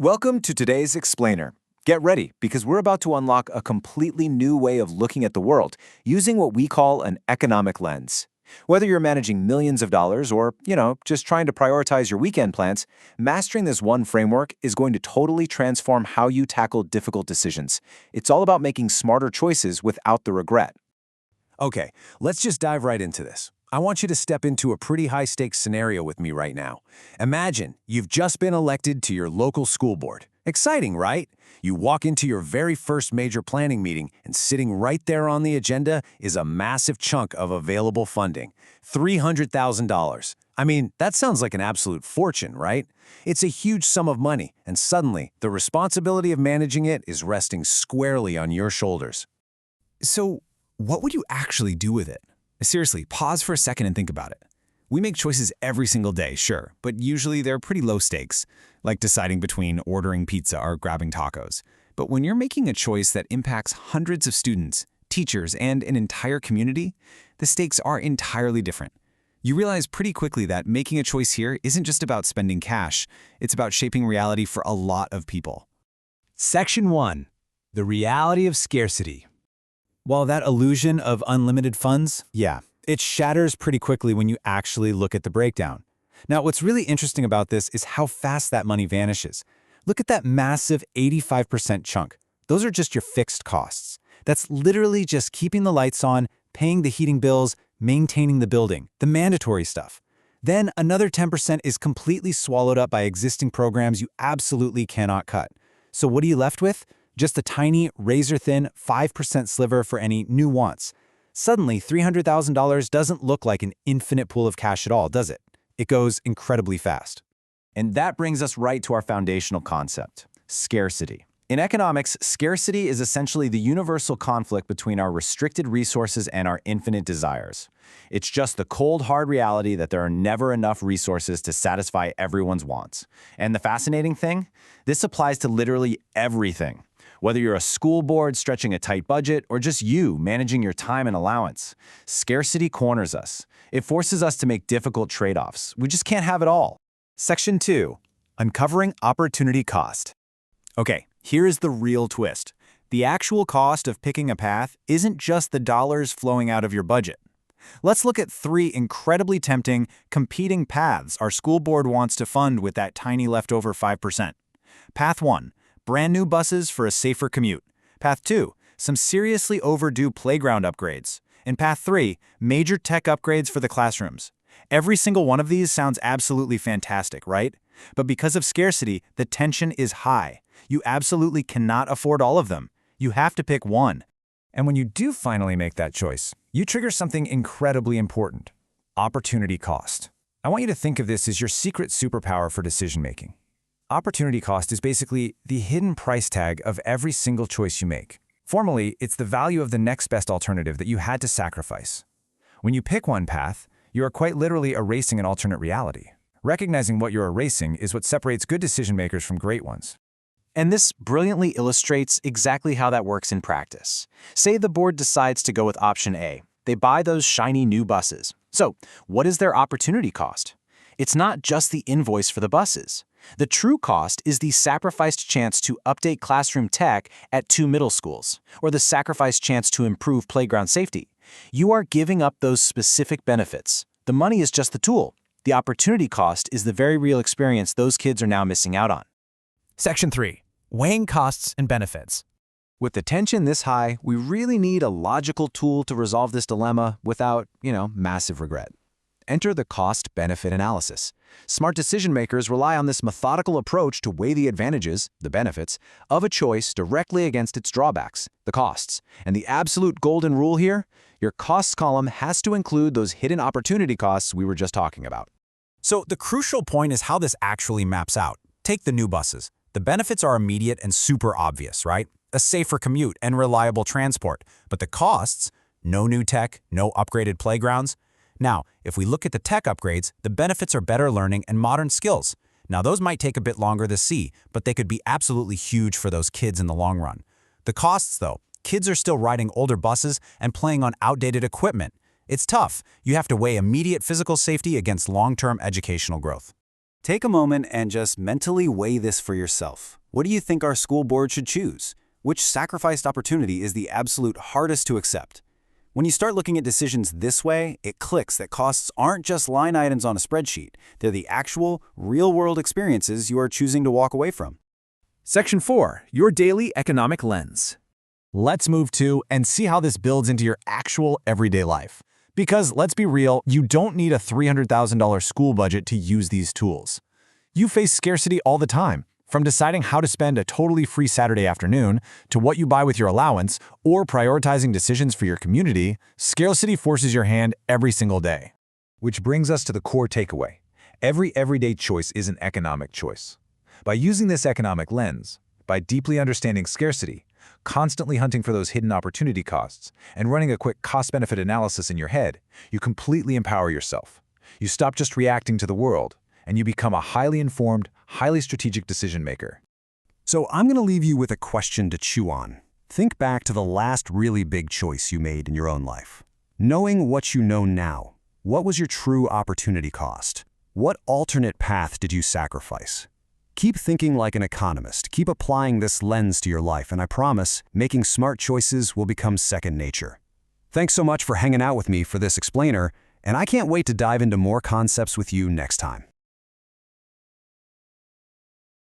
Welcome to today's Explainer. Get ready, because we're about to unlock a completely new way of looking at the world using what we call an economic lens. Whether you're managing millions of dollars or, just trying to prioritize your weekend plans, mastering this one framework is going to totally transform how you tackle difficult decisions. It's all about making smarter choices without the regret. Okay, let's just dive right into this. I want you to step into a pretty high-stakes scenario with me right now. Imagine you've just been elected to your local school board. Exciting, right? You walk into your very first major planning meeting, and sitting right there on the agenda is a massive chunk of available funding. $300,000. I mean, that sounds like an absolute fortune, right? It's a huge sum of money, and suddenly, the responsibility of managing it is resting squarely on your shoulders. So, what would you actually do with it? Seriously, pause for a second and think about it. We make choices every single day, sure, but usually they're pretty low stakes, like deciding between ordering pizza or grabbing tacos. But when you're making a choice that impacts hundreds of students, teachers, and an entire community, the stakes are entirely different. You realize pretty quickly that making a choice here isn't just about spending cash, it's about shaping reality for a lot of people. Section 1. The reality of scarcity. While that illusion of unlimited funds, it shatters pretty quickly when you actually look at the breakdown. Now, what's really interesting about this is how fast that money vanishes. Look at that massive 85% chunk. Those are just your fixed costs. That's literally just keeping the lights on, paying the heating bills, maintaining the building, the mandatory stuff. Then another 10% is completely swallowed up by existing programs you absolutely cannot cut. So what are you left with? Just a tiny, razor-thin 5% sliver for any new wants. Suddenly, $300,000 doesn't look like an infinite pool of cash at all, does it? It goes incredibly fast. And that brings us right to our foundational concept, scarcity. In economics, scarcity is essentially the universal conflict between our restricted resources and our infinite desires. It's just the cold, hard reality that there are never enough resources to satisfy everyone's wants. And the fascinating thing? This applies to literally everything. Whether you're a school board stretching a tight budget or just you managing your time and allowance, scarcity corners us. It forces us to make difficult trade-offs. We just can't have it all. Section 2. Uncovering opportunity cost. Okay, here's the real twist. The actual cost of picking a path isn't just the dollars flowing out of your budget. Let's look at 3 incredibly tempting, competing paths our school board wants to fund with that tiny leftover 5%. Path 1. Brand new buses for a safer commute. Path 2, some seriously overdue playground upgrades. And Path 3, major tech upgrades for the classrooms. Every single one of these sounds absolutely fantastic, right? But because of scarcity, the tension is high. You absolutely cannot afford all of them. You have to pick one. And when you do finally make that choice, you trigger something incredibly important: opportunity cost. I want you to think of this as your secret superpower for decision-making. Opportunity cost is basically the hidden price tag of every single choice you make. Formally, it's the value of the next best alternative that you had to sacrifice. When you pick one path, you are quite literally erasing an alternate reality. Recognizing what you're erasing is what separates good decision-makers from great ones. And this brilliantly illustrates exactly how that works in practice. Say the board decides to go with option A. They buy those shiny new buses. So, what is their opportunity cost? It's not just the invoice for the buses. The true cost is the sacrificed chance to update classroom tech at 2 middle schools, or the sacrificed chance to improve playground safety. You are giving up those specific benefits. The money is just the tool. The opportunity cost is the very real experience those kids are now missing out on. Section 3. Weighing costs and benefits. With the tension this high, we really need a logical tool to resolve this dilemma without, massive regret. Enter the cost-benefit analysis. Smart decision-makers rely on this methodical approach to weigh the advantages, the benefits, of a choice directly against its drawbacks, the costs. And the absolute golden rule here? Your costs column has to include those hidden opportunity costs we were just talking about. So the crucial point is how this actually maps out. Take the new buses. The benefits are immediate and super obvious, right? A safer commute and reliable transport. But the costs? No new tech, no upgraded playgrounds. Now, if we look at the tech upgrades, the benefits are better learning and modern skills. Now, those might take a bit longer to see, but they could be absolutely huge for those kids in the long run. The costs, though, kids are still riding older buses and playing on outdated equipment. It's tough. You have to weigh immediate physical safety against long-term educational growth. Take a moment and just mentally weigh this for yourself. What do you think our school board should choose? Which sacrificed opportunity is the absolute hardest to accept? When you start looking at decisions this way, it clicks that costs aren't just line items on a spreadsheet. They're the actual, real-world experiences you are choosing to walk away from. Section 4. Your daily economic lens. Let's move to and see how this builds into your actual everyday life. Because, let's be real, you don't need a $300,000 school budget to use these tools. You face scarcity all the time, from deciding how to spend a totally free Saturday afternoon to what you buy with your allowance or prioritizing decisions for your community. Scarcity forces your hand every single day. Which brings us to the core takeaway. Every everyday choice is an economic choice. By using this economic lens, by deeply understanding scarcity, constantly hunting for those hidden opportunity costs, and running a quick cost-benefit analysis in your head, you completely empower yourself. You stop just reacting to the world, and you become a highly informed, highly strategic decision-maker. So I'm going to leave you with a question to chew on. Think back to the last really big choice you made in your own life. Knowing what you know now, what was your true opportunity cost? What alternate path did you sacrifice? Keep thinking like an economist. Keep applying this lens to your life, and I promise, making smart choices will become second nature. Thanks so much for hanging out with me for this explainer, and I can't wait to dive into more concepts with you next time.